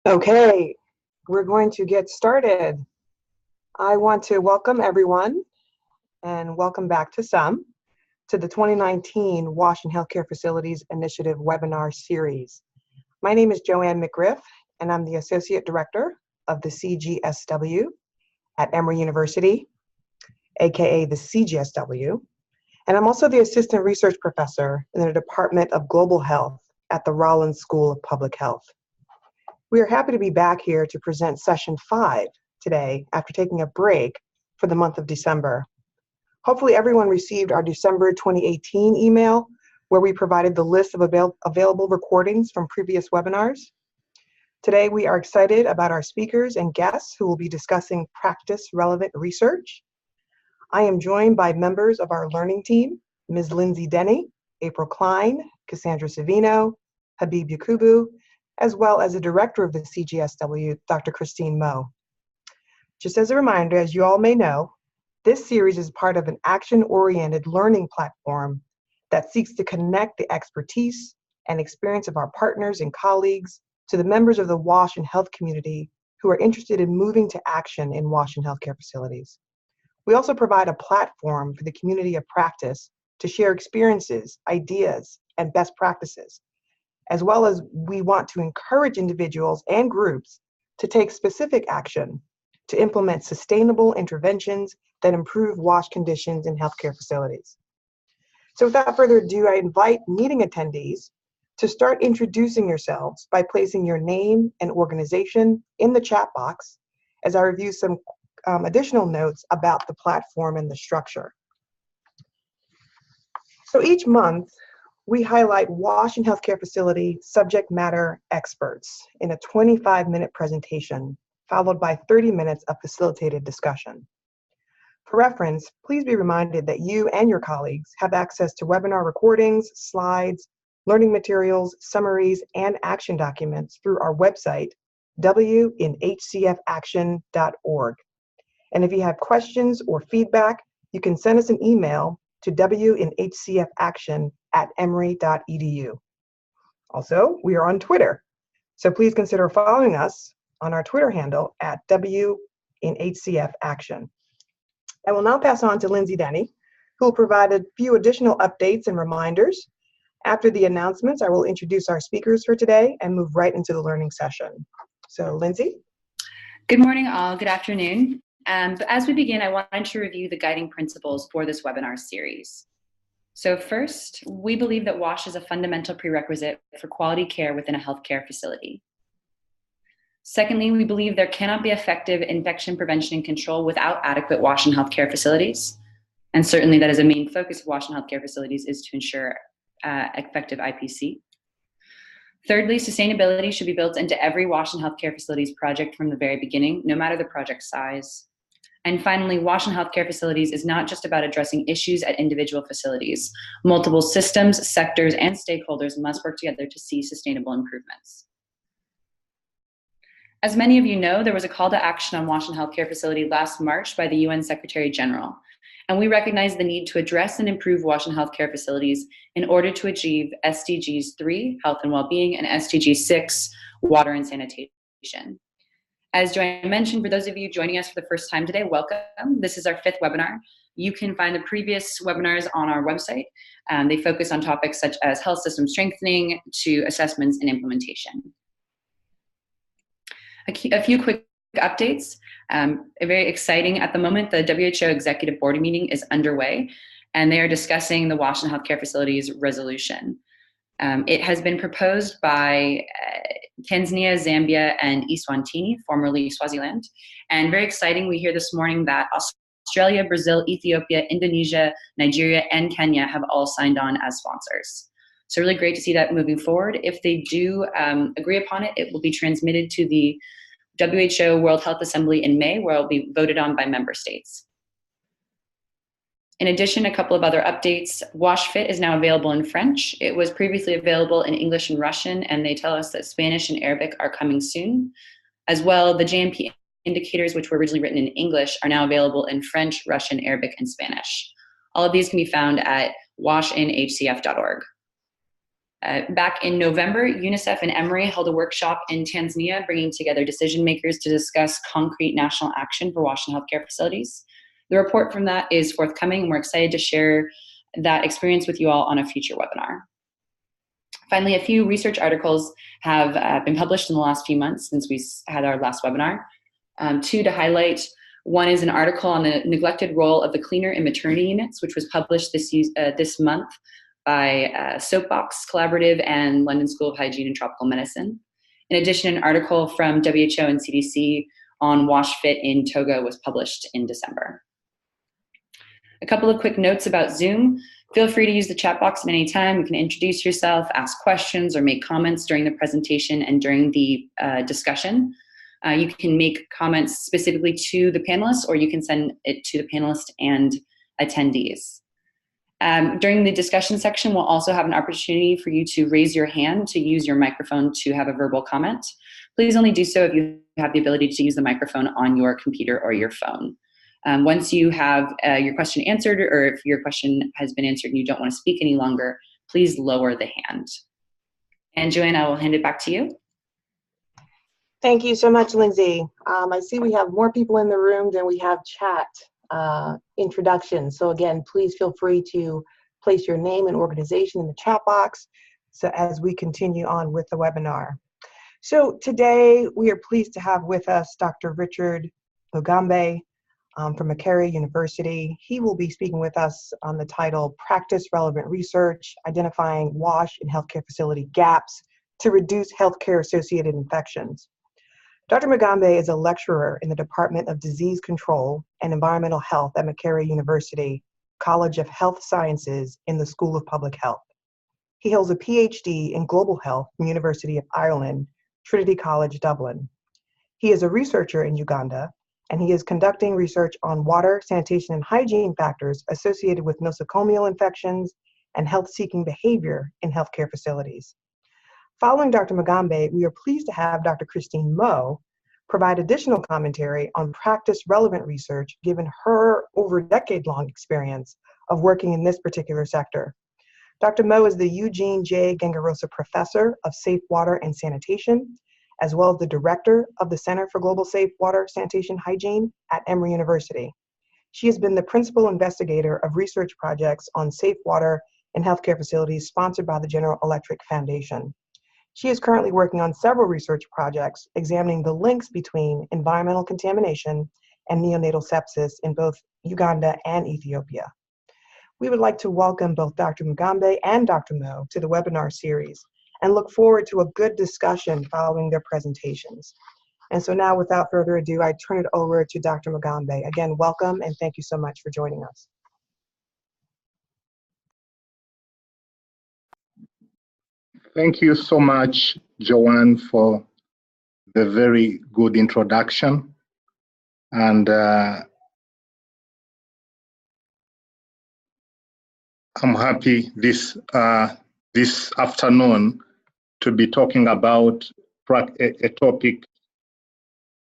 Okay, we're going to get started. I want to welcome everyone and welcome back to some to the 2019 Washington Healthcare Facilities Initiative webinar series. My name is Joanne McGriff, and I'm the Associate Director of the CGSW at Emory University, aka the CGSW, and I'm also the Assistant Research Professor in the Department of Global Health at the Rollins School of Public Health. We are happy to be back here to present session 5 today after taking a break for the month of December. Hopefully everyone received our December 2018 email where we provided the list of available recordings from previous webinars. Today we are excited about our speakers and guests who will be discussing practice-relevant research. I am joined by members of our learning team, Ms. Lindsay Denny, April Klein, Cassandra Savino, Habib Yakubu, as well as the director of the CGSW, Dr. Christine Moe. Just as a reminder, as you all may know, this series is part of an action-oriented learning platform that seeks to connect the expertise and experience of our partners and colleagues to the members of the WASH and health community who are interested in moving to action in WASH and healthcare facilities. We also provide a platform for the community of practice to share experiences, ideas, and best practices, as well as we want to encourage individuals and groups to take specific action to implement sustainable interventions that improve WASH conditions in healthcare facilities. So without further ado, I invite meeting attendees to start introducing yourselves by placing your name and organization in the chat box as I review some additional notes about the platform and the structure. So each month, we highlight WASH and healthcare facility subject matter experts in a 25-minute presentation, followed by 30 minutes of facilitated discussion. For reference, please be reminded that you and your colleagues have access to webinar recordings, slides, learning materials, summaries, and action documents through our website, winhcfaction.org. And if you have questions or feedback, you can send us an email to winhcfaction@emory.edu. Also, we are on Twitter, so please consider following us on our Twitter handle at winhcfaction. I will now pass on to Lindsay Denny, who will provide a few additional updates and reminders. After the announcements, I will introduce our speakers for today and move right into the learning session. So, Lindsay? Good morning, all. Good afternoon. But as we begin, I wanted to review the guiding principles for this webinar series. So first, we believe that WASH is a fundamental prerequisite for quality care within a healthcare facility. Secondly, we believe there cannot be effective infection prevention and control without adequate WASH in healthcare facilities. And certainly that is a main focus of WASH in healthcare facilities, is to ensure effective IPC. Thirdly, sustainability should be built into every WASH in healthcare facilities project from the very beginning, no matter the project size. And finally, WASH in healthcare facilities is not just about addressing issues at individual facilities. Multiple systems, sectors, and stakeholders must work together to see sustainable improvements. As many of you know, there was a call to action on WASH in healthcare facility last March by the UN Secretary General. And we recognize the need to address and improve WASH in healthcare facilities in order to achieve SDGs 3, health and well-being, and SDG 6, water and sanitation. As Joanne mentioned, for those of you joining us for the first time today, welcome. This is our 5th webinar. You can find the previous webinars on our website. They focus on topics such as health system strengthening to assessments and implementation. A few quick updates. Very exciting at the moment, the WHO Executive Board meeting is underway, and they are discussing the WASH in healthcare facilities resolution. It has been proposed by Tanzania, Zambia, and Eswatini, formerly Swaziland. And very exciting, we hear this morning that Australia, Brazil, Ethiopia, Indonesia, Nigeria, and Kenya have all signed on as sponsors. So really great to see that moving forward. If they do agree upon it, it will be transmitted to the WHO World Health Assembly in May, where it will be voted on by member states. In addition, a couple of other updates. WASH Fit is now available in French. It was previously available in English and Russian, and they tell us that Spanish and Arabic are coming soon. As well, the JMP indicators, which were originally written in English, are now available in French, Russian, Arabic, and Spanish. All of these can be found at washinhcf.org. Back in November, UNICEF and Emory held a workshop in Tanzania, bringing together decision makers to discuss concrete national action for wash and healthcare facilities. The report from that is forthcoming, and we're excited to share that experience with you all on a future webinar. Finally, a few research articles have been published in the last few months since we had our last webinar. Two to highlight. One is an article on the neglected role of the cleaner in maternity units, which was published this month by Soapbox Collaborative and London School of Hygiene and Tropical Medicine. In addition, an article from WHO and CDC on wash fit in Togo was published in December. A couple of quick notes about Zoom. Feel free to use the chat box at any time. You can introduce yourself, ask questions, or make comments during the presentation and during the discussion. You can make comments specifically to the panelists, or you can send it to the panelists and attendees. During the discussion section, we'll also have an opportunity for you to raise your hand to use your microphone to have a verbal comment. Please only do so if you have the ability to use the microphone on your computer or your phone. Once you have your question answered, or if your question has been answered and you don't want to speak any longer, please lower the hand. And Joanne, I will hand it back to you. Thank you so much, Lindsay. I see we have more people in the room than we have chat introductions. So again, please feel free to place your name and organization in the chat box so as we continue on with the webinar. So today we are pleased to have with us Dr. Richard Mugambe from Mekerere University. He will be speaking with us on the title, Practice Relevant Research, Identifying Wash and Healthcare Facility Gaps to Reduce Healthcare Associated Infections. Dr. Mugambe is a lecturer in the Department of Disease Control and Environmental Health at Mekerere University, College of Health Sciences in the School of Public Health. He holds a PhD in Global Health from University of Ireland, Trinity College, Dublin. He is a researcher in Uganda, and he is conducting research on water, sanitation, and hygiene factors associated with nosocomial infections and health-seeking behavior in healthcare facilities. Following Dr. Mugambe, we are pleased to have Dr. Christine Moe provide additional commentary on practice-relevant research given her over decade-long experience of working in this particular sector. Dr. Moe is the Eugene J. Gangarosa Professor of Safe Water and Sanitation, as well as the Director of the Center for Global Safe Water, Sanitation, Hygiene at Emory University. She has been the principal investigator of research projects on safe water in healthcare facilities sponsored by the General Electric Foundation. She is currently working on several research projects examining the links between environmental contamination and neonatal sepsis in both Uganda and Ethiopia. We would like to welcome both Dr. Mugambe and Dr. Moe to the webinar series and look forward to a good discussion following their presentations. And so now, without further ado, I turn it over to Dr. Mugambe. Again, welcome and thank you so much for joining us. Thank you so much, Joanne, for the very good introduction. And I'm happy this afternoon to be talking about a topic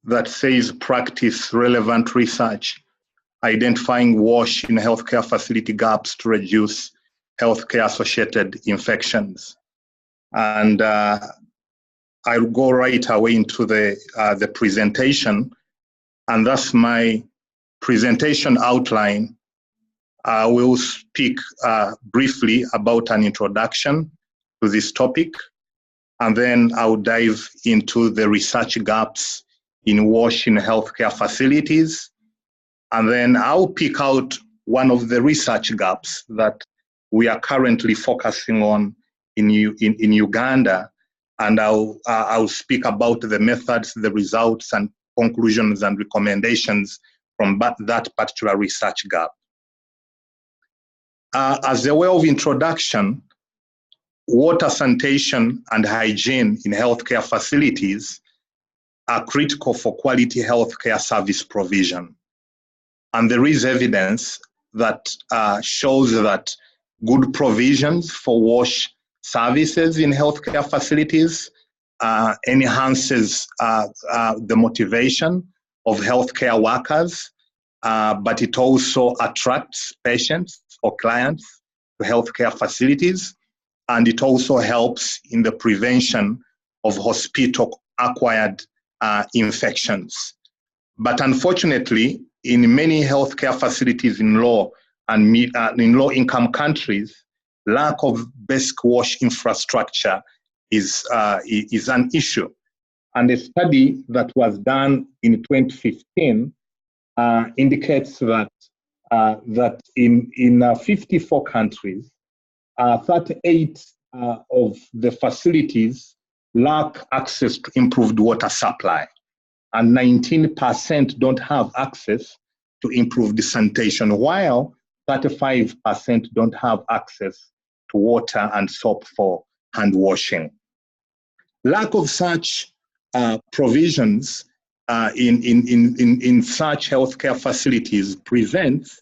that says practice relevant research, identifying wash in healthcare facility gaps to reduce healthcare associated infections. And I'll go right away into the presentation, and that's my presentation outline. I will speak briefly about an introduction to this topic, and then I'll dive into the research gaps in wash in healthcare facilities, and then I'll pick out one of the research gaps that we are currently focusing on in Uganda, and I'll speak about the methods, the results, and conclusions and recommendations from that particular research gap. As a way of introduction, water, sanitation, and hygiene in healthcare facilities are critical for quality healthcare service provision. And there is evidence that shows that good provisions for wash services in healthcare facilities enhances the motivation of healthcare workers, but it also attracts patients or clients to healthcare facilities. and it also helps in the prevention of hospital-acquired infections. But unfortunately, in many healthcare facilities in low and in low-income countries, lack of basic wash infrastructure is an issue. And a study that was done in 2015 indicates that in 54 countries, 38 of the facilities lack access to improved water supply, and 19% don't have access to improved sanitation, while 35% don't have access to water and soap for hand washing. Lack of such provisions in such healthcare facilities presents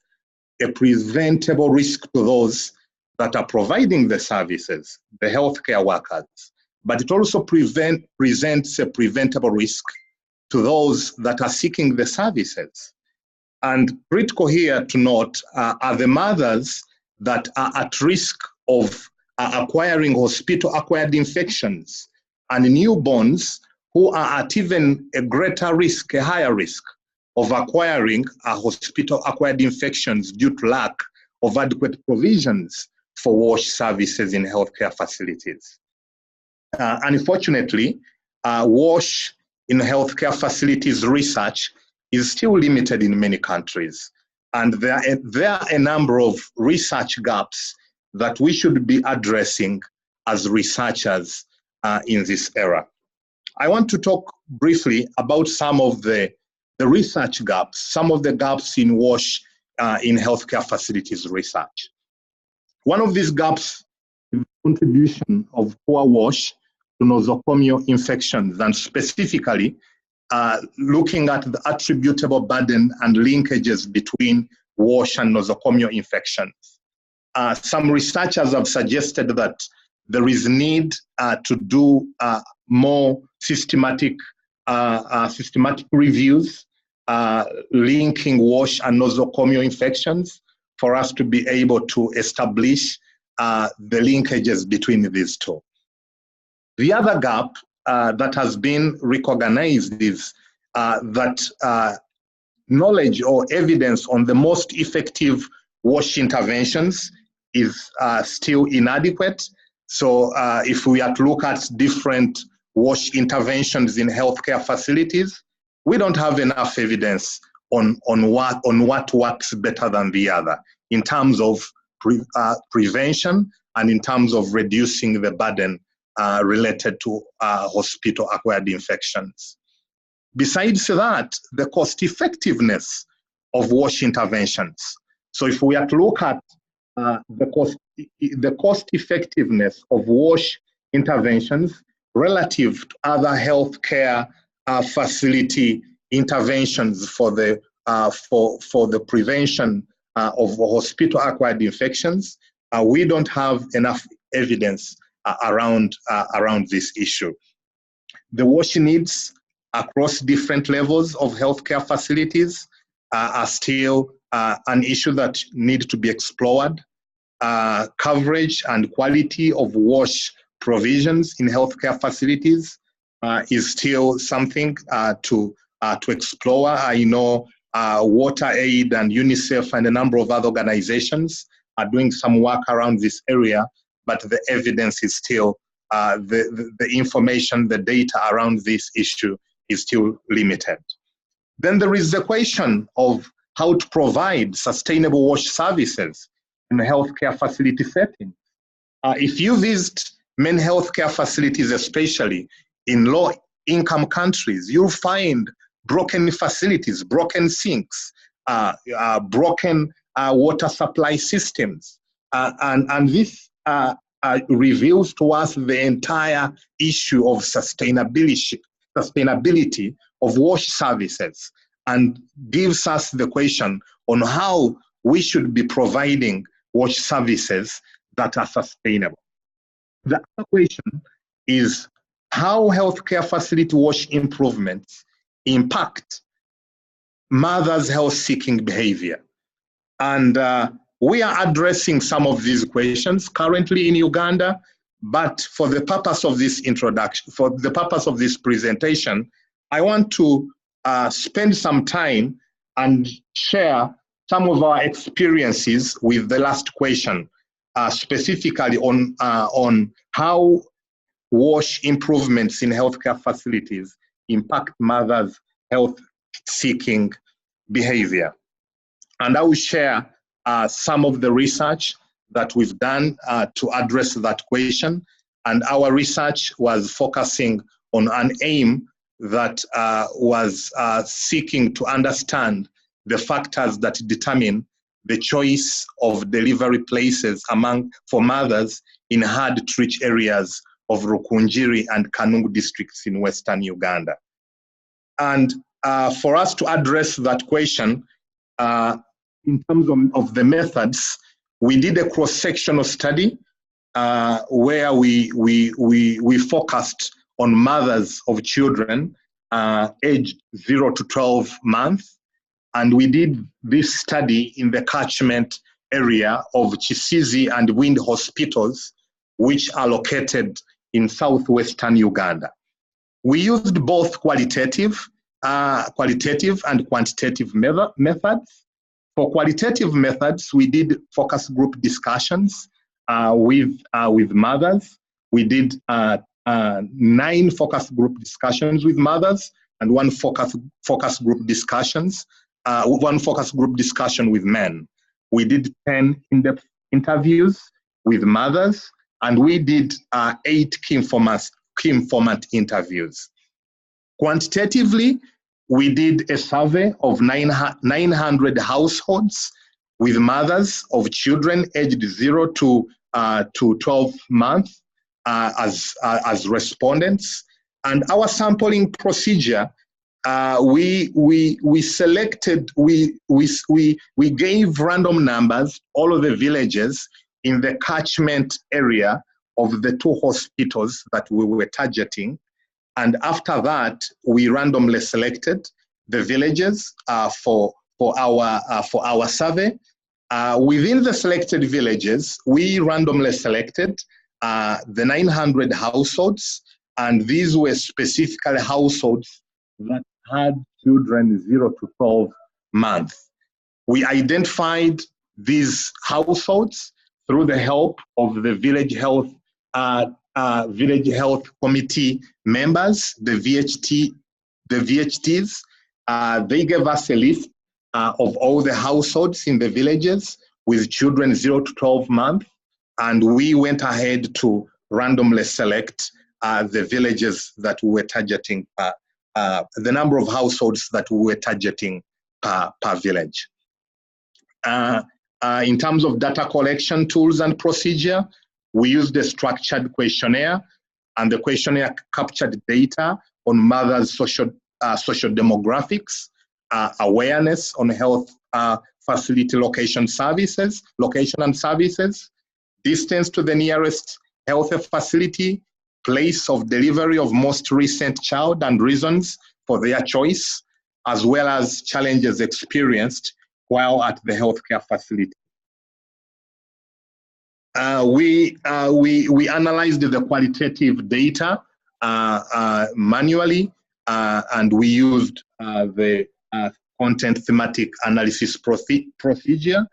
a preventable risk to those that are providing the services, the healthcare workers, but it also presents a preventable risk to those that are seeking the services. And critical here to note are the mothers that are at risk of acquiring hospital-acquired infections, and newborns who are at even a greater risk, a higher risk of acquiring hospital-acquired infections due to lack of adequate provisions for wash services in healthcare facilities. Unfortunately, wash in healthcare facilities research is still limited in many countries. And there are a number of research gaps that we should be addressing as researchers in this era. I want to talk briefly about some of the research gaps, some of the gaps in wash in healthcare facilities research. One of these gaps is the contribution of poor wash to nosocomial infections, and specifically looking at the attributable burden and linkages between wash and nosocomial infections. Some researchers have suggested that there is need to do more systematic reviews linking wash and nosocomial infections for us to be able to establish the linkages between these two. The other gap that has been recognized is that knowledge or evidence on the most effective wash interventions is still inadequate. So if we are to look at different wash interventions in healthcare facilities, we don't have enough evidence on what works better than the other in terms of prevention and in terms of reducing the burden related to hospital-acquired infections. Besides that, the cost effectiveness of wash interventions. So if we are to look at the cost effectiveness of wash interventions relative to other healthcare facility interventions for the prevention of hospital-acquired infections, we don't have enough evidence around this issue. The wash needs across different levels of healthcare facilities are still an issue that need to be explored. Coverage and quality of wash provisions in healthcare facilities is still something to explore. I know WaterAid and UNICEF and a number of other organizations are doing some work around this area, but the evidence is still, the information, the data around this issue is still limited. Then there is the question of how to provide sustainable wash services in a healthcare facility setting. If you visit many healthcare facilities, especially in low-income countries, you'll find broken facilities, broken sinks, broken water supply systems. And this reveals to us the entire issue of sustainability of wash services, and gives us the question on how we should be providing wash services that are sustainable. The other question is how healthcare facility wash improvements impact mothers' health-seeking behavior. And we are addressing some of these questions currently in Uganda, but for the purpose of this introduction, for the purpose of this presentation, I want to spend some time and share some of our experiences with the last question, specifically on how WASH improvements in healthcare facilities impact mothers' health-seeking behavior. And I will share some of the research that we've done to address that question. And our research was focusing on an aim that was seeking to understand the factors that determine the choice of delivery places for mothers in hard-to-reach areas of Rukunjiri and Kanungu districts in Western Uganda. And for us to address that question, in terms of the methods, we did a cross-sectional study where we focused on mothers of children aged 0 to 12 months. And we did this study in the catchment area of Chisizi and Wind hospitals, which are located in southwestern Uganda. We used both qualitative and quantitative methods. For qualitative methods, we did focus group discussions with mothers. We did 9 focus group discussions with mothers and one focus group discussions, one focus group discussion with men. We did 10 in-depth interviews with mothers, and we did 8 key informant interviews. Quantitatively, we did a survey of 900 households with mothers of children aged 0 to 12 months as respondents. And our sampling procedure, we gave random numbers, all of the villages in the catchment area of the 2 hospitals that we were targeting. And after that, we randomly selected the villages for our survey. Within the selected villages, we randomly selected the 900 households, and these were specifically households that had children 0 to 12 months. We identified these households through the help of the village health committee members, the VHTs. They gave us a list of all the households in the villages with children 0 to 12 months, and we went ahead to randomly select the villages that we were targeting, the number of households that we were targeting per village. In terms of data collection tools and procedure, we used a structured questionnaire, and the questionnaire captured data on mothers' social demographics, awareness on health facility location and services, distance to the nearest health facility, place of delivery of most recent child and reasons for their choice, as well as challenges experienced while at the healthcare facility. We analyzed the qualitative data manually, and we used the content thematic analysis procedure.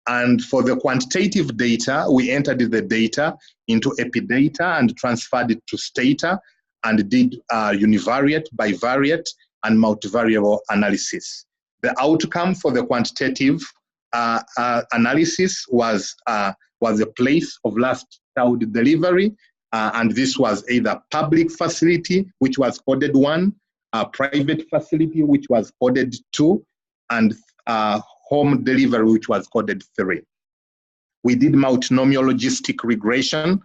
And for the quantitative data, we entered the data into Epidata and transferred it to Stata and did univariate, bivariate, and multivariable analysis. The outcome for the quantitative analysis was the place of last child delivery, and this was either public facility, which was coded 1, private facility, which was coded 2, and home delivery, which was coded 3. We did multinomial logistic regression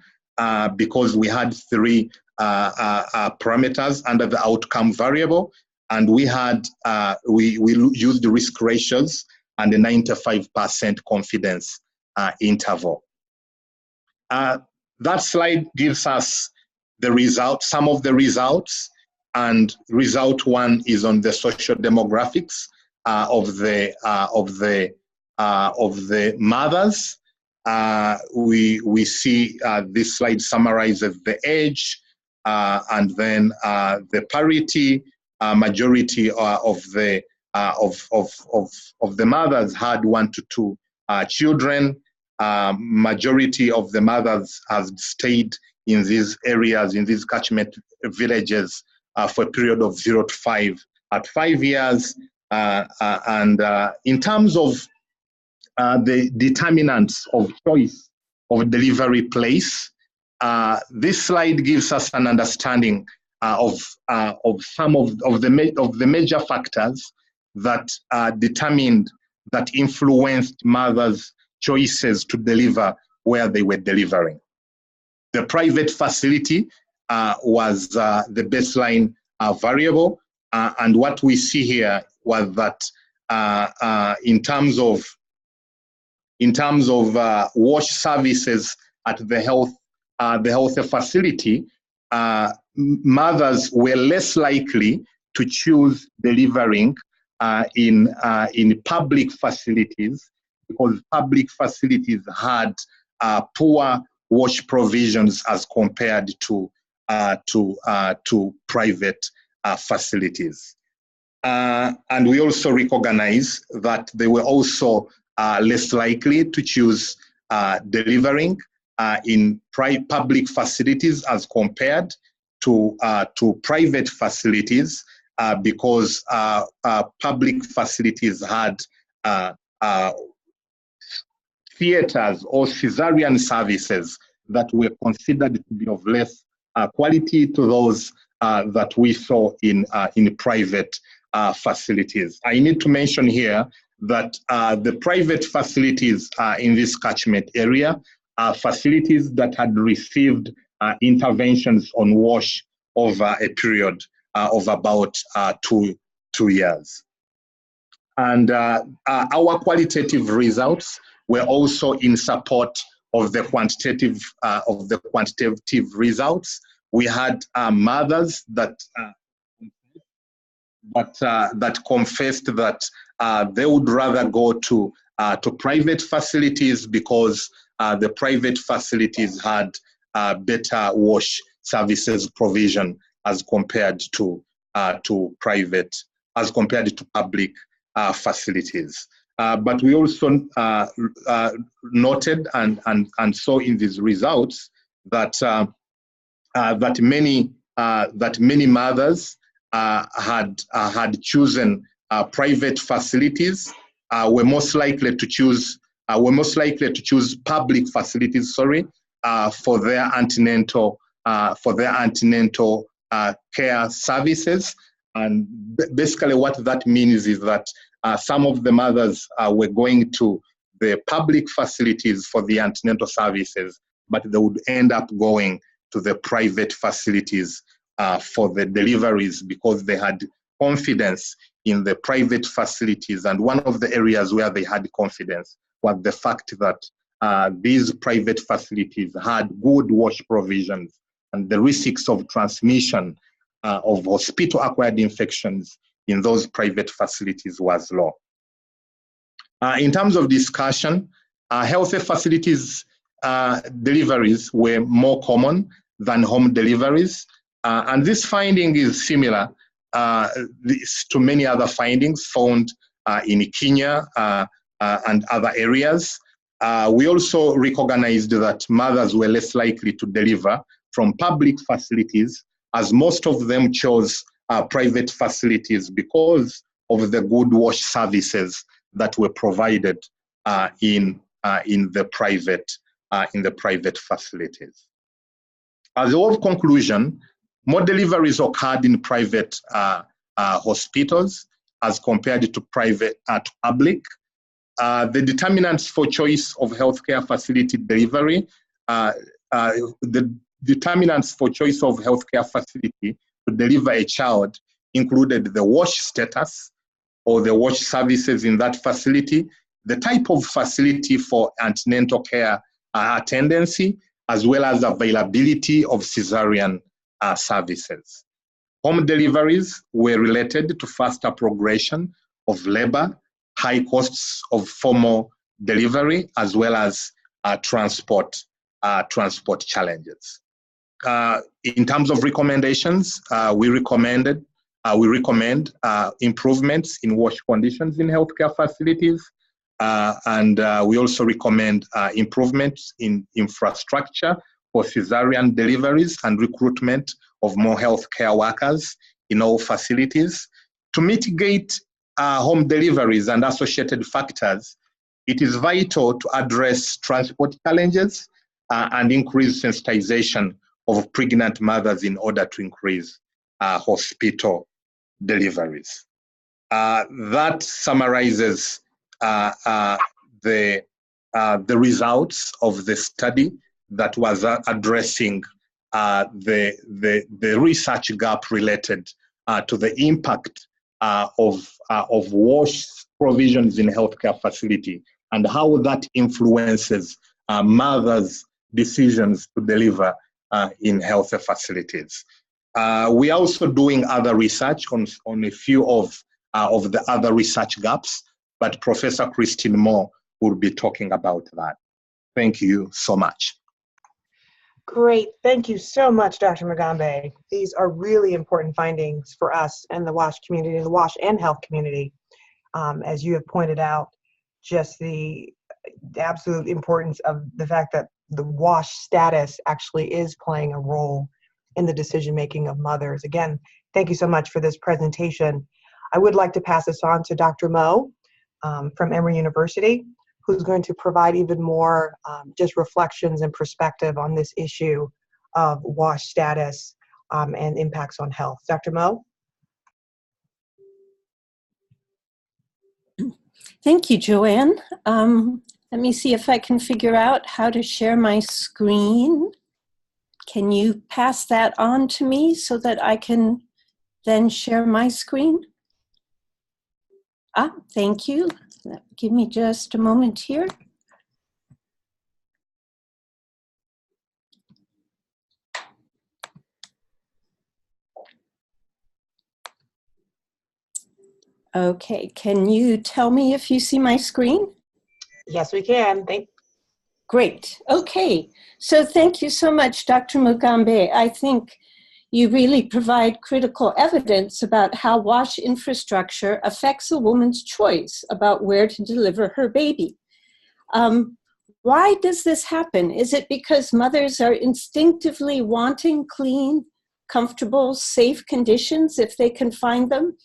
because we had 3 parameters under the outcome variable, and we had we used risk ratios and a 95% confidence interval. That slide gives us the result, some of the results, and result 1 is on the social demographics of the the mothers. We see this slide summarizes the age and then the parity. Majority of the mothers had 1 to 2 children. Majority of the mothers have stayed in these areas, in these catchment villages, for a period of 0 to 5 at 5 years. And in terms of the determinants of choice of delivery place, this slide gives us an understanding of some of the major factors that determined, that influenced mothers' choices to deliver where they were delivering. The private facility was the baseline variable, and what we see here was that in terms of wash services at the health facility, mothers were less likely to choose delivering in public facilities, because public facilities had poor wash provisions as compared to private facilities. And we also recognize that they were also less likely to choose delivering in public facilities as compared to private facilities, because public facilities had theaters or cesarean services that were considered to be of less quality to those that we saw in private facilities. I need to mention here that the private facilities in this catchment area are facilities that had received interventions on wash over a period of about 2 years. And our qualitative results were also in support of the quantitative results. We had mothers that confessed that they would rather go to private facilities because the private facilities had better wash services provision as compared to public facilities. But we also noted and saw in these results that many mothers had chosen private facilities, were most likely to choose public facilities, for their antenatal care services. And basically what that means is that some of the mothers were going to the public facilities for the antenatal services, but they would end up going to the private facilities for the deliveries because they had confidence in the private facilities. And one of the areas where they had confidence was the fact that these private facilities had good wash provisions, and the risks of transmission of hospital-acquired infections in those private facilities was low. In terms of discussion, health facilities deliveries were more common than home deliveries, and this finding is similar to many other findings found in Kenya and other areas. We also recognized that mothers were less likely to deliver from public facilities, as most of them chose private facilities because of the good wash services that were provided in the private facilities. As a whole conclusion, more deliveries occurred in private hospitals as compared to public. The determinants for choice of healthcare facility delivery, the determinants for choice of healthcare facility to deliver a child included the wash status or the wash services in that facility, the type of facility for antenatal care attendancy, as well as availability of cesarean services. Home deliveries were related to faster progression of labor, high costs of formal delivery, as well as transport challenges. In terms of recommendations, we recommend improvements in wash conditions in healthcare facilities, and we also recommend improvements in infrastructure for cesarean deliveries and recruitment of more healthcare workers in all facilities. To mitigate home deliveries and associated factors, it is vital to address transport challenges and increase sensitization of pregnant mothers in order to increase hospital deliveries. That summarizes the results of the study that was addressing the research gap related to the impact of wash provisions in healthcare facility and how that influences mothers' decisions to deliver in healthcare facilities. We are also doing other research on a few of the other research gaps, but Professor Christine Moore will be talking about that. Thank you so much. Great. Thank you so much, Dr. Mugambe. These are really important findings for us and the WASH community, the WASH and health community. As you have pointed out, just the absolute importance of the fact that the WASH status actually is playing a role in the decision-making of mothers. Again, thank you so much for this presentation. I would like to pass this on to Dr. Mo from Emory University, who's going to provide even more just reflections and perspective on this issue of WASH status and impacts on health. Dr. Mo? Thank you, Joanne. Let me see if I can figure out how to share my screen. Can you pass that on to me so that I can then share my screen? Thank you. Give me just a moment here. Okay, can you tell me if you see my screen? Yes, we can. Great. Okay, so thank you so much, Dr. Mugambe. I think you really provide critical evidence about how WASH infrastructure affects a woman's choice about where to deliver her baby. Why does this happen? Is it because mothers are instinctively wanting clean, comfortable, safe conditions if they can find them?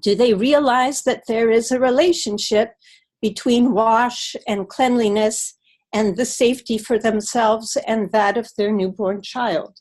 Do they realize that there is a relationship between WASH and cleanliness and the safety for themselves and that of their newborn child?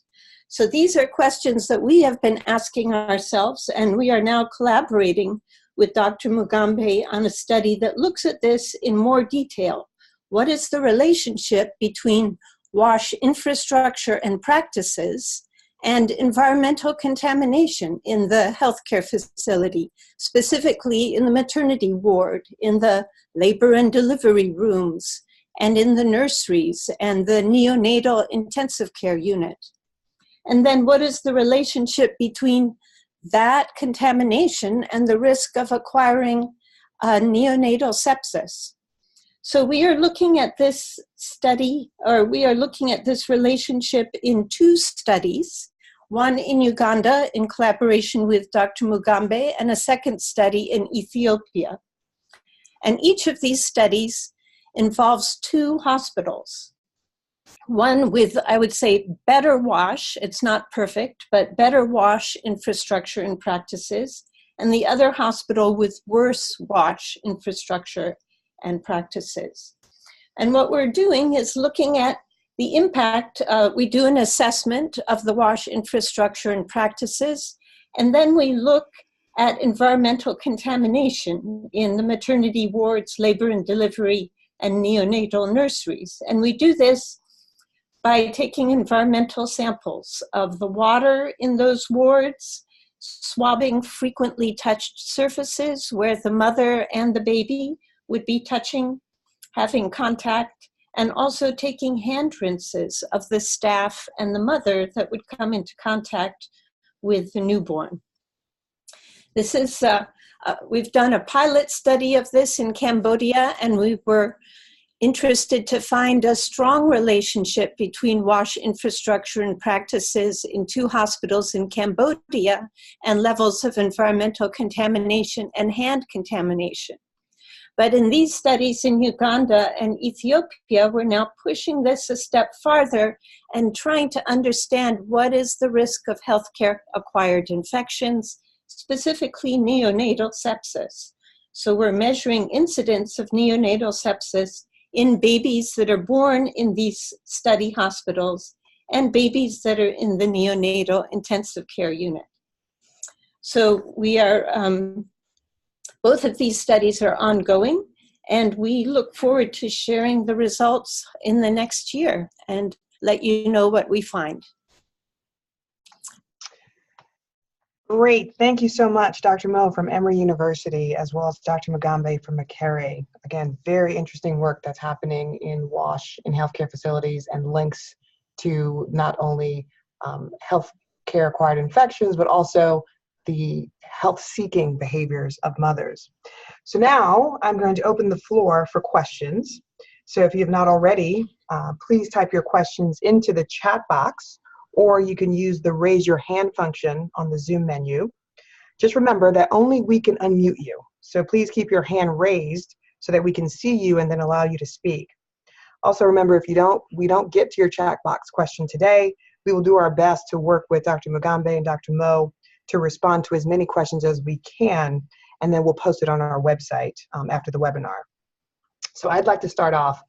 So these are questions that we have been asking ourselves, and we are now collaborating with Dr. Mugambe on a study that looks at this in more detail. What is the relationship between WASH infrastructure and practices and environmental contamination in the healthcare facility, specifically in the maternity ward, in the labor and delivery rooms, and in the nurseries and the neonatal intensive care unit? And then what is the relationship between that contamination and the risk of acquiring neonatal sepsis? So we are looking at this study, or we are looking at this relationship in two studies, one in Uganda in collaboration with Dr. Mugambe, and a second study in Ethiopia. And each of these studies involves two hospitals. One with, I would say, better WASH, it's not perfect, but better WASH infrastructure and practices, and the other hospital with worse WASH infrastructure and practices. And what we're doing is looking at the impact. We do an assessment of the WASH infrastructure and practices, and then we look at environmental contamination in the maternity wards, labor and delivery, and neonatal nurseries. And we do this by taking environmental samples of the water in those wards, swabbing frequently touched surfaces where the mother and the baby would be touching, having contact, and also taking hand rinses of the staff and the mother that would come into contact with the newborn. This is a We've done a pilot study of this in Cambodia, and we were interested to find a strong relationship between WASH infrastructure and practices in 2 hospitals in Cambodia and levels of environmental contamination and hand contamination. But in these studies in Uganda and Ethiopia, we're now pushing this a step farther and trying to understand what is the risk of healthcare-acquired infections, specifically neonatal sepsis. So we're measuring incidence of neonatal sepsis in babies that are born in these study hospitals and babies that are in the neonatal intensive care unit. So we are, both of these studies are ongoing, and we look forward to sharing the results in the next year and let you know what we find. Great. Thank you so much, Dr. Mo from Emory University, as well as Dr. Mugambe from Mekerere. Again, very interesting work that's happening in WASH in healthcare facilities and links to not only healthcare acquired infections, but also the health-seeking behaviors of mothers. So now I'm going to open the floor for questions. So if you have not already, please type your questions into the chat box, or you can use the raise your hand function on the Zoom menu. Just remember that only we can unmute you. So please keep your hand raised so that we can see you and then allow you to speak. Also remember, if we don't get to your chat box question today, we will do our best to work with Dr. Mugambe and Dr. Mo to respond to as many questions as we can, and then we'll post it on our website after the webinar. So I'd like to start off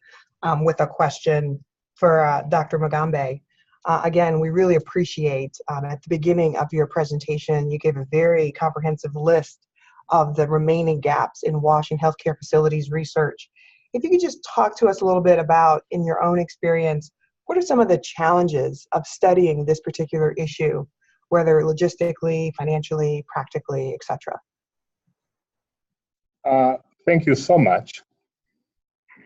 with a question for Dr. Mugambe. Again, we really appreciate at the beginning of your presentation, you gave a very comprehensive list of the remaining gaps in WASH and healthcare facilities research. If you could just talk to us a little bit about, in your own experience, what are some of the challenges of studying this particular issue, whether logistically, financially, practically, etc.? Thank you so much.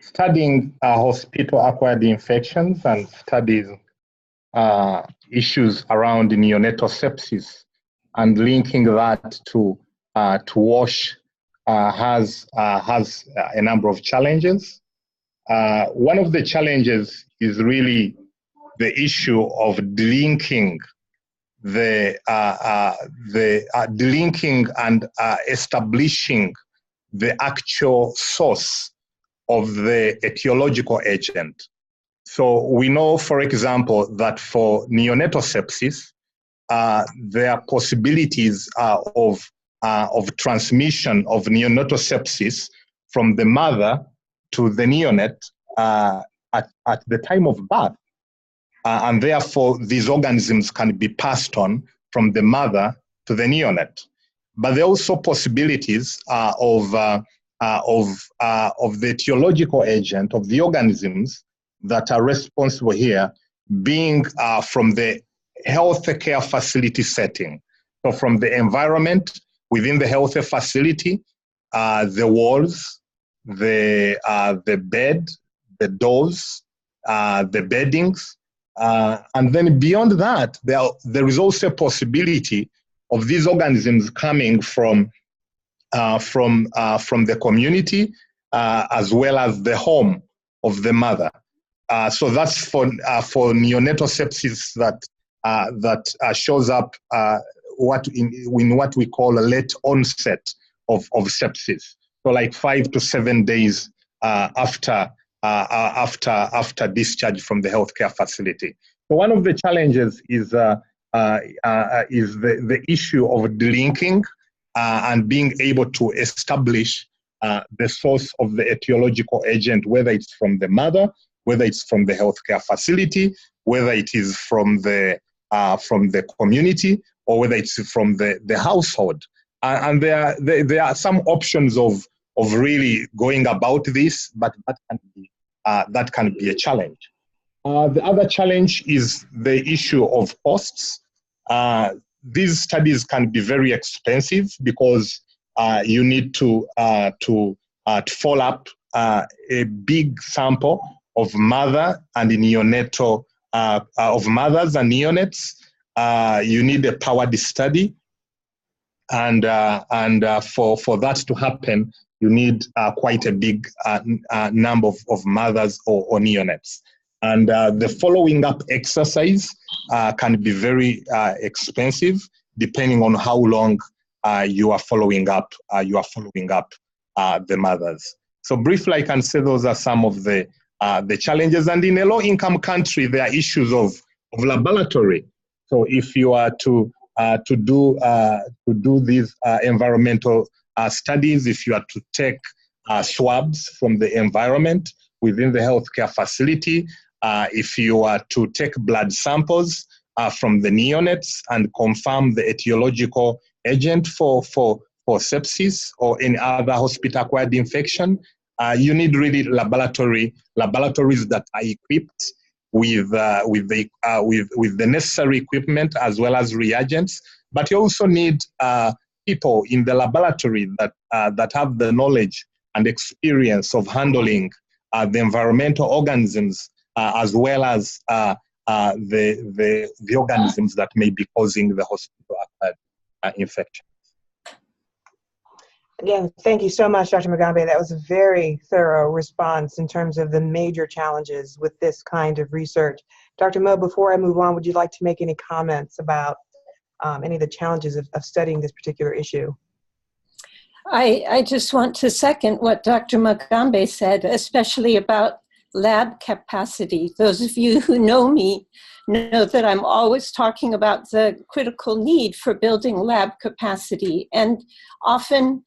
Studying hospital-acquired infections and studying issues around neonatal sepsis and linking that to WASH has a number of challenges. One of the challenges is really the issue of delinking delinking and establishing the actual source of the etiological agent. So we know, for example, that for neonatal sepsis, there are possibilities of transmission of neonatal sepsis from the mother to the neonate at the time of birth. And therefore, these organisms can be passed on from the mother to the neonate. But there are also possibilities of the etiological agent of the organisms that are responsible here being from the healthcare facility setting. So from the environment within the healthcare facility, the walls, the bed, the doors, the beddings, and then beyond that, there is also a possibility of these organisms coming from the community as well as the home of the mother. So that's for neonatal sepsis that shows up in what we call a late onset of sepsis. So like 5 to 7 days after discharge from the healthcare facility. So one of the challenges is the issue of delinking and being able to establish the source of the etiological agent, whether it's from the mother, whether it's from the healthcare facility, whether it is from the community, or whether it's from the household. And there are some options of really going about this, but that can be a challenge. The other challenge is the issue of costs. These studies can be very expensive because you need to follow up a big sample of mother and neonatal of mothers and neonates. You need a powered study. And for that to happen, you need quite a big number of mothers or neonates. And the following up exercise can be very expensive, depending on how long you are following up. The mothers. So briefly, I can say those are some of the challenges. And in a low-income country, there are issues of laboratory. So if you are to do these environmental studies, if you are to take swabs from the environment within the healthcare facility, if you are to take blood samples from the neonates and confirm the etiological agent for sepsis or any other hospital-acquired infection, you need really laboratories that are equipped with the necessary equipment as well as reagents. But you also need people in the laboratory that have the knowledge and experience of handling the environmental organisms as well as the organisms that may be causing the hospital-acquired infection. Again, thank you so much, Dr. Mugambe. That was a very thorough response in terms of the major challenges with this kind of research. Dr. Mo, before I move on, would you like to make any comments about any of the challenges of studying this particular issue? I just want to second what Dr. Mugambe said, especially about lab capacity. Those of you who know me know that I'm always talking about the critical need for building lab capacity. And often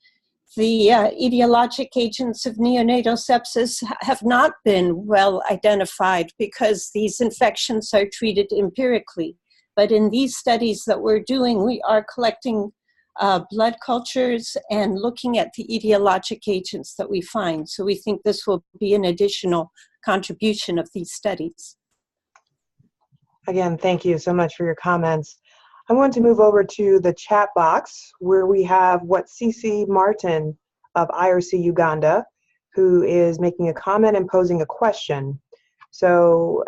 the etiologic agents of neonatal sepsis have not been well identified because these infections are treated empirically. But in these studies that we're doing, we are collecting blood cultures and looking at the etiologic agents that we find. So we think this will be an additional contribution of these studies. Again, thank you so much for your comments. I want to move over to the chat box where we have Cece Martin of IRC Uganda, who is making a comment and posing a question. So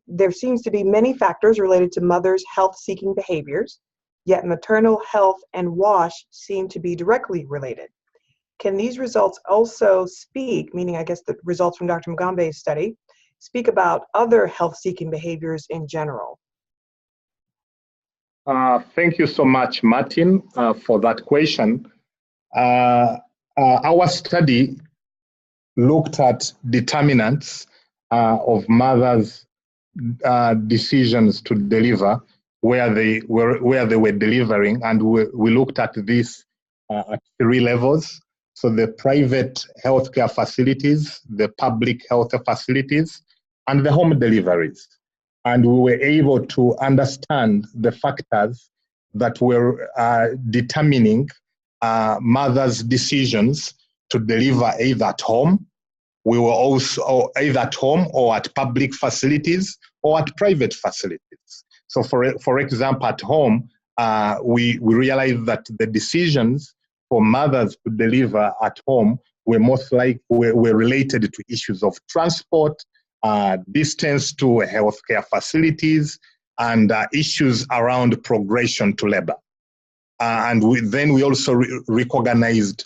there seems to be many factors related to mothers' health-seeking behaviors, yet maternal health and WASH seem to be directly related. Can these results also speak, meaning I guess the results from Dr. Mugambe's study, speak about other health-seeking behaviors in general? Thank you so much, Martin, for that question. Our study looked at determinants of mothers' decisions to deliver, where they were delivering, and we looked at this at 3 levels. So the private healthcare facilities, the public health facilities, and the home deliveries. And we were able to understand the factors that were determining mothers' decisions to deliver either at home. We were also either at home or at public facilities or at private facilities. So for example, at home, we realized that the decisions for mothers to deliver at home were most likely were related to issues of transport, distance to healthcare facilities, and issues around progression to labor. And we also recognized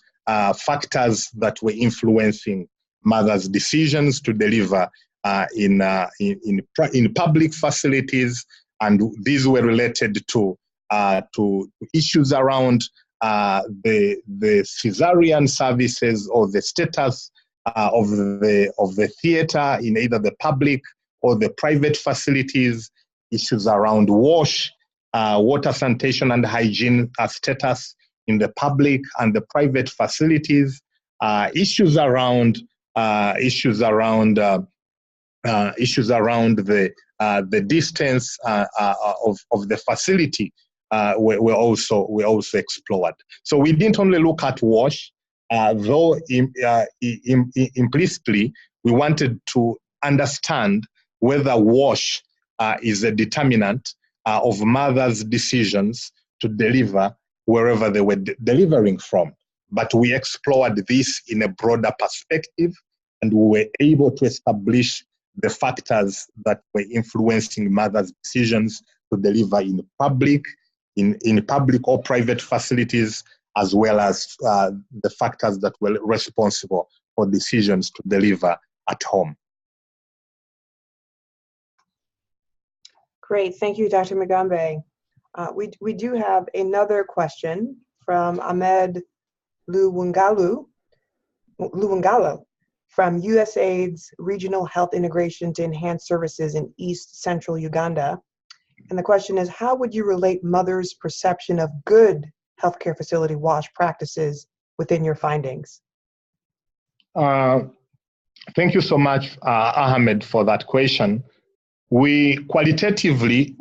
factors that were influencing mothers' decisions to deliver in public facilities, and these were related to issues around the cesarean services or the status of the theater in either the public or the private facilities, issues around WASH, water, sanitation, and hygiene status in the public and the private facilities, issues around the distance of the facility were also explored. So we didn't only look at WASH, though implicitly we wanted to understand whether WASH is a determinant of mothers' decisions to deliver wherever they were delivering from. But we explored this in a broader perspective, and we were able to establish the factors that were influencing mothers' decisions to deliver in public, in public or private facilities, as well as the factors that were responsible for decisions to deliver at home. Great, thank you, Dr. Mugambe. We do have another question from Ahmed Luwangalo from USAID's Regional Health Integration to Enhance Services in East Central Uganda. And the question is, how would you relate mothers' perception of good healthcare facility WASH practices within your findings? Thank you so much, Ahmed, for that question. We qualitatively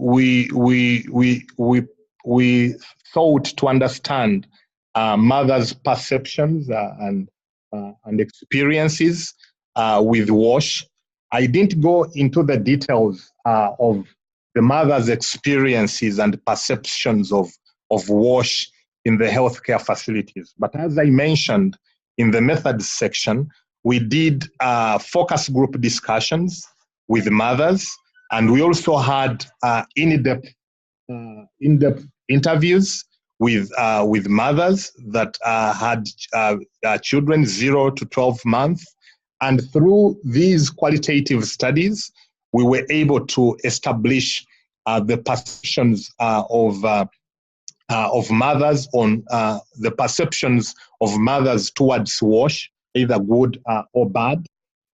sought to understand mothers' perceptions and experiences with WASH. I didn't go into the details of the mothers' experiences and perceptions of WASH in the healthcare facilities. But as I mentioned in the methods section, we did focus group discussions with mothers, and we also had in-depth interviews with mothers that had children 0 to 12 months. And through these qualitative studies, we were able to establish the perceptions of mothers on the perceptions of mothers towards WASH, either good or bad.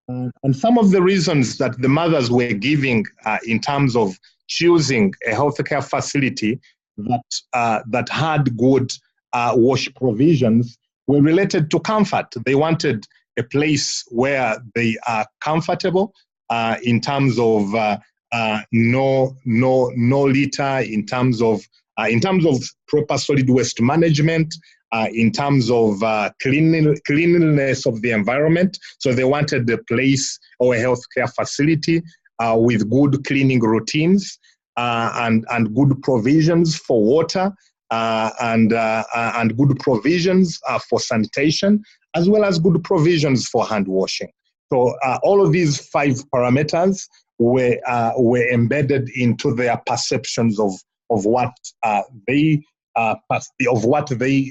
And some of the reasons that the mothers were giving in terms of choosing a healthcare facility that had good WASH provisions were related to comfort. They wanted a place where they are comfortable in terms of no litter, in terms of proper solid waste management, in terms of cleanliness of the environment. So they wanted a place or a healthcare facility with good cleaning routines and good provisions for water and good provisions for sanitation, as well as good provisions for hand washing. So all of these 5 parameters were embedded into their perceptions of what they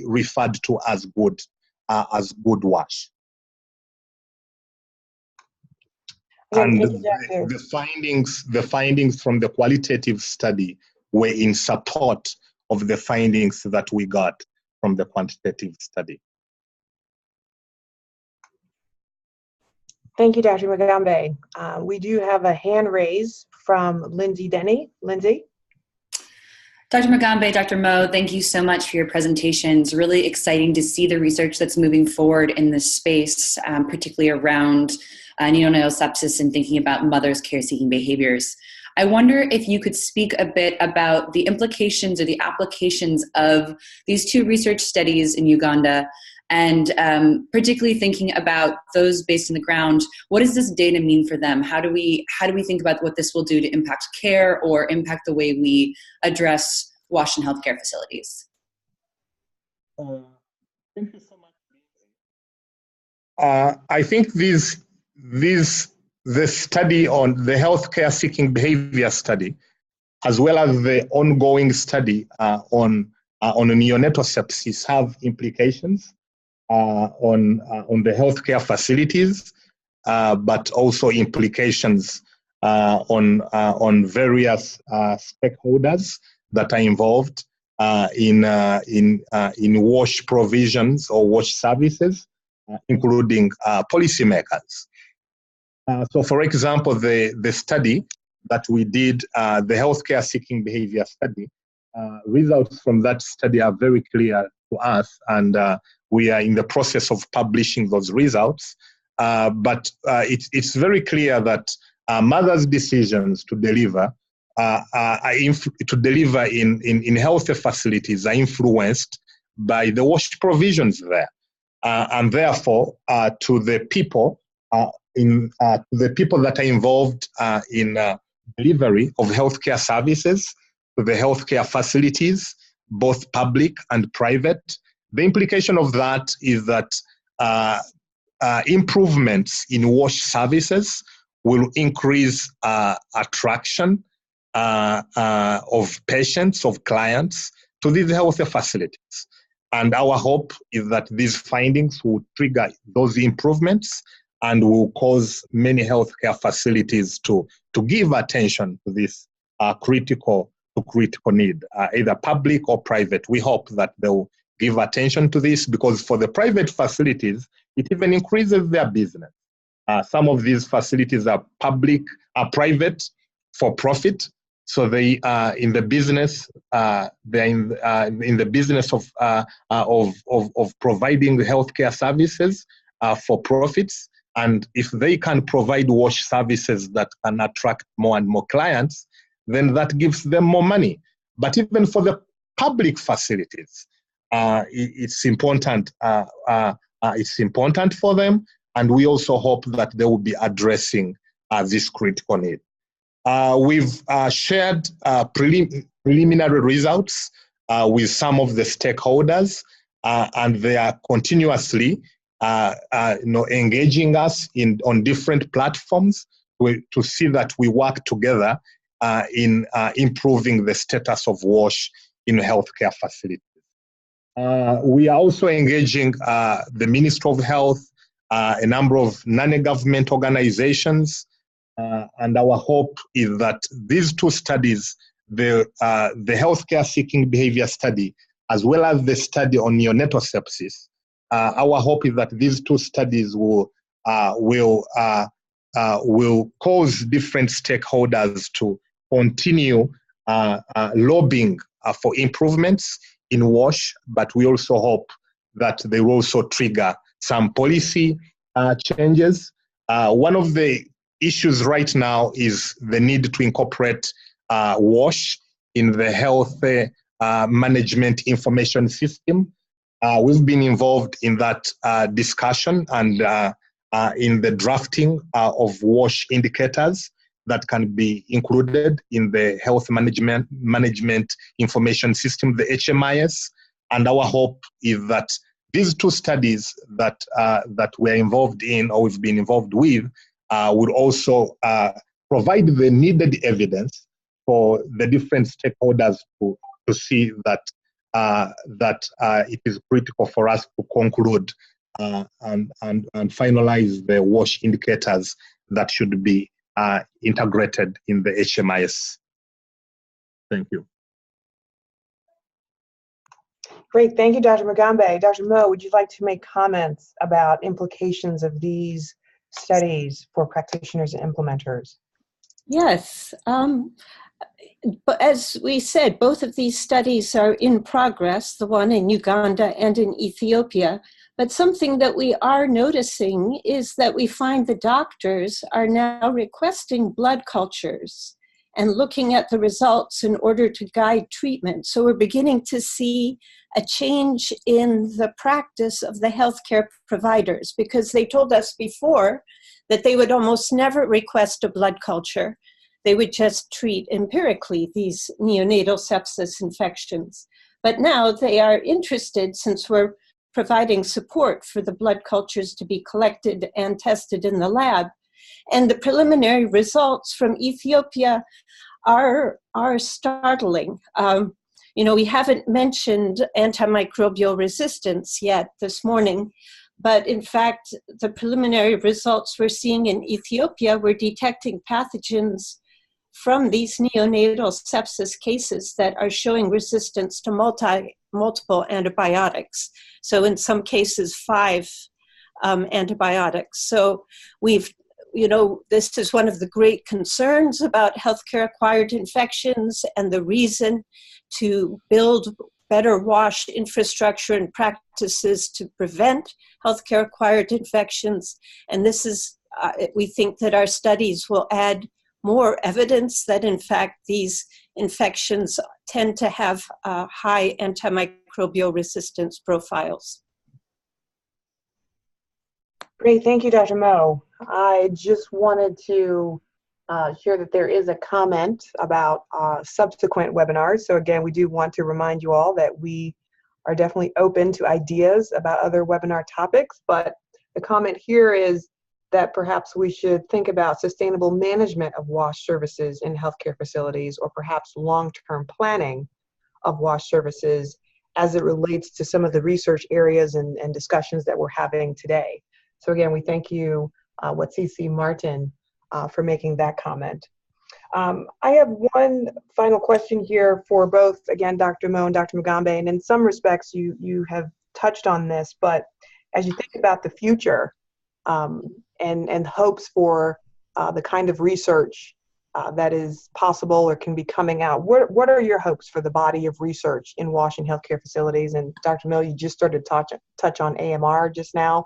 referred to as good WASH. And the findings from the qualitative study were in support of the findings that we got from the quantitative study. Thank you, Dr. Mugambe. We do have a hand raise from Lindsay Denny. Lindsay? Dr. Mugambe, Dr. Mo, thank you so much for your presentations. Really exciting to see the research that's moving forward in this space, particularly around neonatal sepsis and thinking about mothers' care-seeking behaviors. I wonder if you could speak a bit about the implications or the applications of these 2 research studies in Uganda, and particularly thinking about those based on the ground. What does this data mean for them? How do we think about what this will do to impact care or impact the way we address WASH in healthcare facilities? Thank you so much. I think the study on the healthcare seeking behavior study, as well as the ongoing study on neonatal sepsis, have implications on the healthcare facilities, but also implications on various stakeholders that are involved in WASH provisions or WASH services, including policymakers. So, for example, the study that we did, the healthcare seeking behavior study, results from that study are very clear to us, and we are in the process of publishing those results. But it's very clear that mothers' decisions to deliver in healthy facilities are influenced by the WASH provisions there, and therefore to the people that are involved in delivery of healthcare services, to the healthcare facilities, both public and private. The implication of that is that improvements in WASH services will increase attraction of patients, of clients, to these healthcare facilities. And our hope is that these findings will trigger those improvements and will cause many healthcare facilities to give attention to this critical need, either public or private. We hope that they will give attention to this, because for the private facilities, it even increases their business. Some of these facilities are private for profit, so they are in the business. They're in the business of providing healthcare services for profits. And if they can provide WASH services that can attract more and more clients, then that gives them more money. But even for the public facilities, it's important. It's important for them, and we also hope that they will be addressing this critical need. We've shared preliminary results with some of the stakeholders, and they are continuously engaging us on different platforms to see that we work together in improving the status of WASH in healthcare facilities. We are also engaging the Ministry of Health, a number of non-government organizations, and our hope is that these two studies, the healthcare seeking behavior study, as well as the study on neonatal sepsis, our hope is that these two studies will cause different stakeholders to continue lobbying for improvements in WASH, but we also hope that they will also trigger some policy changes. One of the issues right now is the need to incorporate WASH in the health management information system. We've been involved in that discussion and in the drafting of WASH indicators that can be included in the health management information system, the HMIS. And our hope is that these two studies that we're involved in, or we've been involved with, would also provide the needed evidence for the different stakeholders to see that it is critical for us to conclude and finalize the WASH indicators that should be integrated in the HMIS. Thank you. Great, thank you, Dr. Mugambe. Dr. Mo, would you like to make comments about implications of these studies for practitioners and implementers? Yes. But as we said, both of these studies are in progress, the one in Uganda and in Ethiopia. But something that we are noticing is that we find the doctors are now requesting blood cultures and looking at the results in order to guide treatment. So we're beginning to see a change in the practice of the healthcare providers, because they told us before that they would almost never request a blood culture. They would just treat empirically these neonatal sepsis infections. But now they are interested, since we're providing support for the blood cultures to be collected and tested in the lab. And the preliminary results from Ethiopia are startling. We haven't mentioned antimicrobial resistance yet this morning, but in fact, the preliminary results we're seeing in Ethiopia, we're detecting pathogens from these neonatal sepsis cases that are showing resistance to multiple antibiotics. So in some cases, 5 antibiotics. So this is one of the great concerns about healthcare-acquired infections, and the reason to build better WASH infrastructure and practices to prevent healthcare-acquired infections. And this is, we think that our studies will add more evidence that, in fact, these infections tend to have high antimicrobial resistance profiles. Great, thank you, Dr. Mo. I just wanted to share that there is a comment about subsequent webinars. So again, we do want to remind you all that we are definitely open to ideas about other webinar topics, but the comment here is that perhaps we should think about sustainable management of WASH services in healthcare facilities, or perhaps long-term planning of WASH services as it relates to some of the research areas and discussions that we're having today. So again, we thank you, Watsisi Martin, for making that comment. I have one final question here for both, again, Dr. Mo and Dr. Mugambe, and in some respects you have touched on this, but as you think about the future and hopes for the kind of research that is possible or can be coming out, what are your hopes for the body of research in WASH and healthcare facilities? And Dr. Mill, you just started to touch on AMR just now.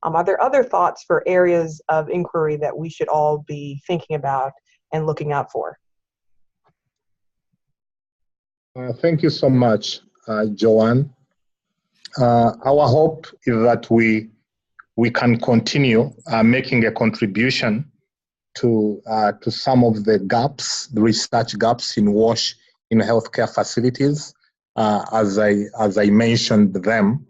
Are there other thoughts for areas of inquiry that we should all be thinking about and looking out for? Thank you so much, Joanne. Our hope is that we can continue making a contribution to some of the gaps, the research gaps in WASH in healthcare facilities. As I mentioned them,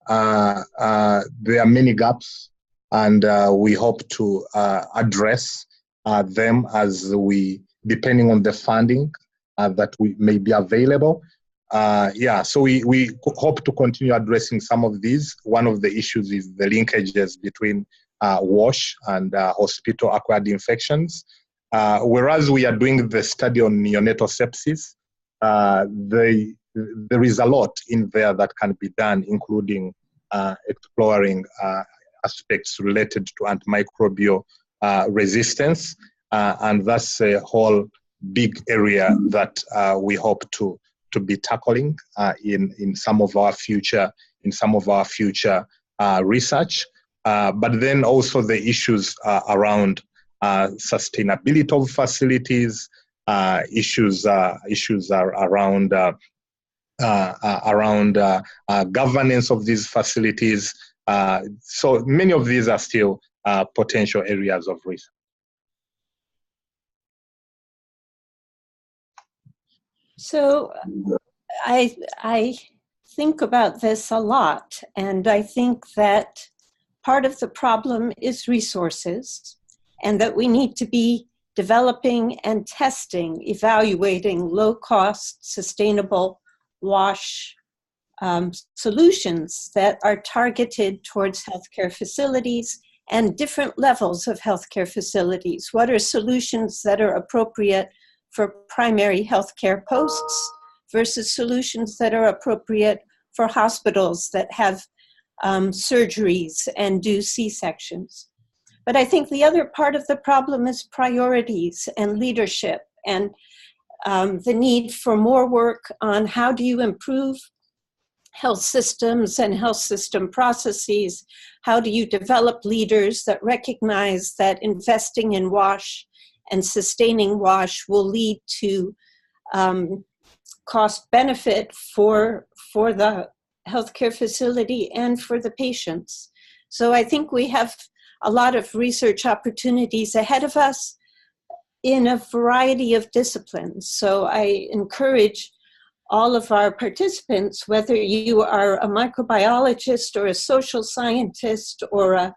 there are many gaps, and we hope to address them as depending on the funding that may be available. So we hope to continue addressing some of these. One of the issues is the linkages between WASH and hospital-acquired infections. Whereas we are doing the study on neonatal sepsis, there is a lot in there that can be done, including exploring aspects related to antimicrobial resistance. And that's a whole big area that we hope to be tackling in some of our future research. But then also the issues around sustainability of facilities, issues are around governance of these facilities. So many of these are still potential areas of research. So I think about this a lot, and I think that part of the problem is resources, and that we need to be developing and testing, evaluating low-cost, sustainable WASH solutions that are targeted towards healthcare facilities and different levels of healthcare facilities. What are solutions that are appropriate for primary healthcare posts versus solutions that are appropriate for hospitals that have surgeries and do C-sections? But I think the other part of the problem is priorities and leadership, and the need for more work on how do you improve health systems and health system processes. How do you develop leaders that recognize that investing in WASH and sustaining WASH will lead to cost benefit for the healthcare facility and for the patients. So I think we have a lot of research opportunities ahead of us in a variety of disciplines. So I encourage all of our participants, whether you are a microbiologist or a social scientist or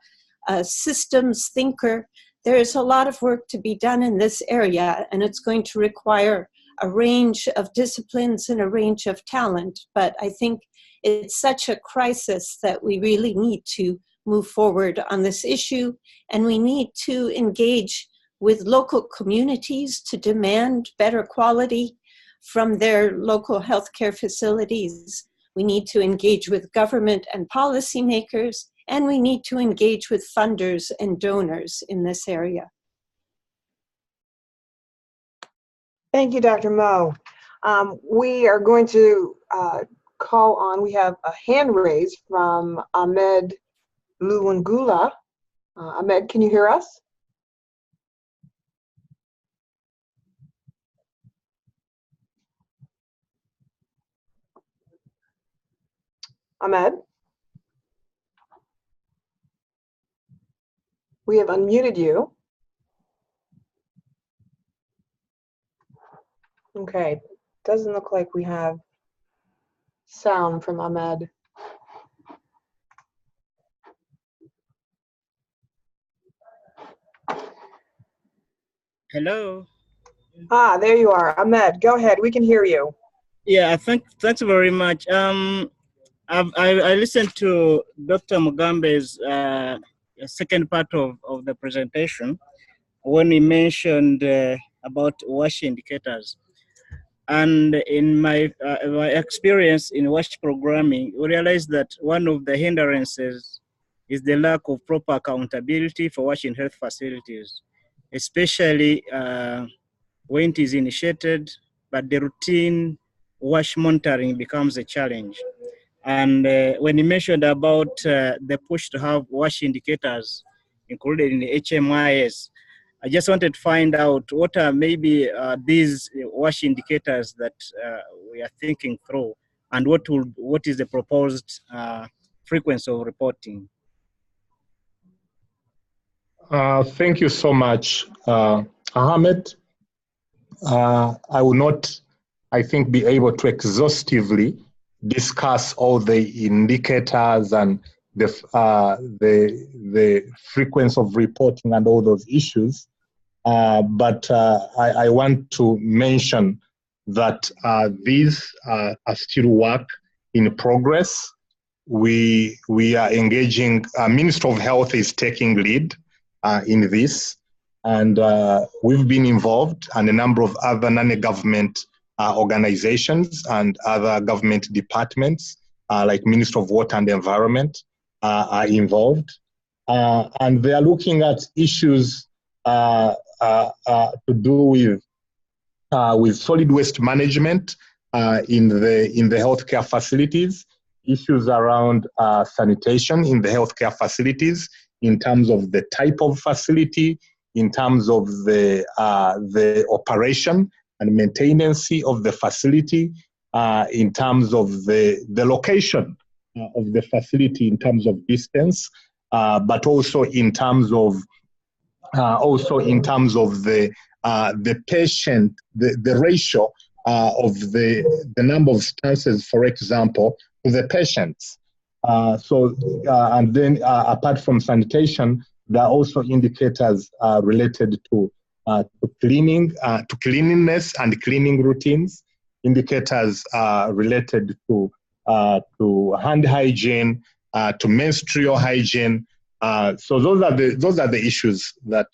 a systems thinker, there is a lot of work to be done in this area, and it's going to require a range of disciplines and a range of talent. But I think it's such a crisis that we really need to move forward on this issue, and we need to engage with local communities to demand better quality from their local healthcare facilities. We need to engage with government and policymakers, and we need to engage with funders and donors in this area. Thank you, Dr. Mo. We are going to call on, we have a hand raised from Ahmed Luwangula. Ahmed, can you hear us? Ahmed? We have unmuted you. Okay, doesn't look like we have sound from Ahmed. Hello. Ah, there you are. Ahmed, go ahead. We can hear you. Yeah, thanks very much. I listened to Dr. Mugambe's second part of the presentation when he mentioned about WASH indicators. And in my experience in WASH programming, we realized that one of the hindrances is the lack of proper accountability for WASH in health facilities, especially when it is initiated, but the routine WASH monitoring becomes a challenge. And when you mentioned about the push to have WASH indicators included in the HMIS, I just wanted to find out what are maybe these WASH indicators that we are thinking through, and what is the proposed frequency of reporting? Thank you so much, Ahmed. I will not, I think, be able to exhaustively discuss all the indicators and the frequency of reporting and all those issues. But I want to mention that these are still work in progress. We are engaging, Ministry of Health is taking lead in this, and we've been involved, and a number of other non-government organizations and other government departments, like Ministry of Water and Environment, are involved. And they are looking at issues to do with solid waste management in the healthcare facilities, issues around sanitation in the healthcare facilities, in terms of the type of facility, in terms of the operation and maintenance of the facility, in terms of the location of the facility in terms of distance, but also in terms of the patient, the ratio of the number of stances, for example, to the patients. And then apart from sanitation, there are also indicators related to cleaning, to cleanliness and cleaning routines, indicators related to hand hygiene, to menstrual hygiene. So those are the issues that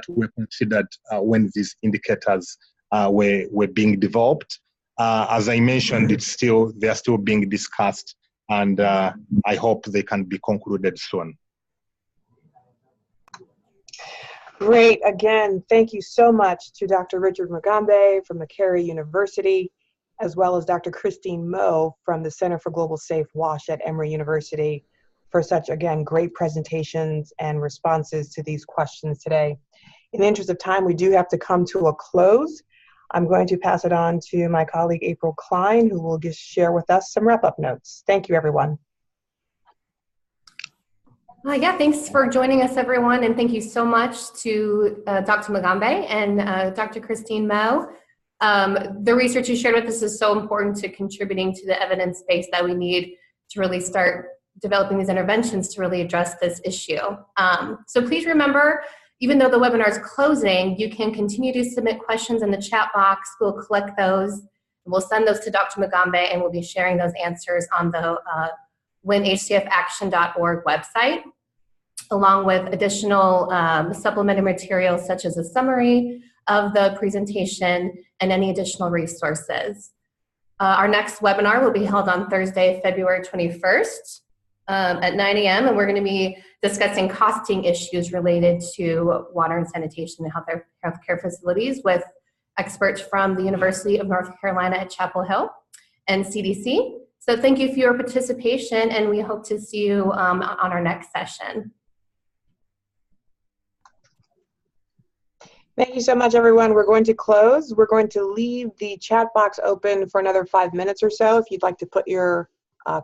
were considered when these indicators were being developed. As I mentioned, they are still being discussed, and I hope they can be concluded soon. Great. Again, thank you so much to Dr. Richard Mugambe from Mekerere University, as well as Dr. Christine Moe from the Center for Global Safe WASH at Emory University for such, again, great presentations and responses to these questions today. In the interest of time, we do have to come to a close. I'm going to pass it on to my colleague, April Klein, who will just share with us some wrap-up notes. Thank you, everyone. Yeah, thanks for joining us, everyone, and thank you so much to Dr. Mugambe and Dr. Christine Moe. The research you shared with us is so important to contributing to the evidence base that we need to really start developing these interventions to really address this issue. So please remember, even though the webinar is closing, you can continue to submit questions in the chat box. We'll collect those. We'll send those to Dr. Mugambe, and we'll be sharing those answers on the winhcfaction.org website, along with additional supplementary materials such as a summary of the presentation and any additional resources. Our next webinar will be held on Thursday, February 21st at 9 a.m. and we're going to be discussing costing issues related to water and sanitation in healthcare facilities with experts from the University of North Carolina at Chapel Hill and CDC. So thank you for your participation, and we hope to see you on our next session. Thank you so much, everyone. We're going to close. We're going to leave the chat box open for another 5 minutes or so if you'd like to put your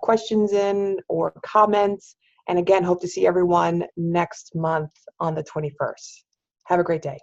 questions in or comments. And again, hope to see everyone next month on the 21st. Have a great day.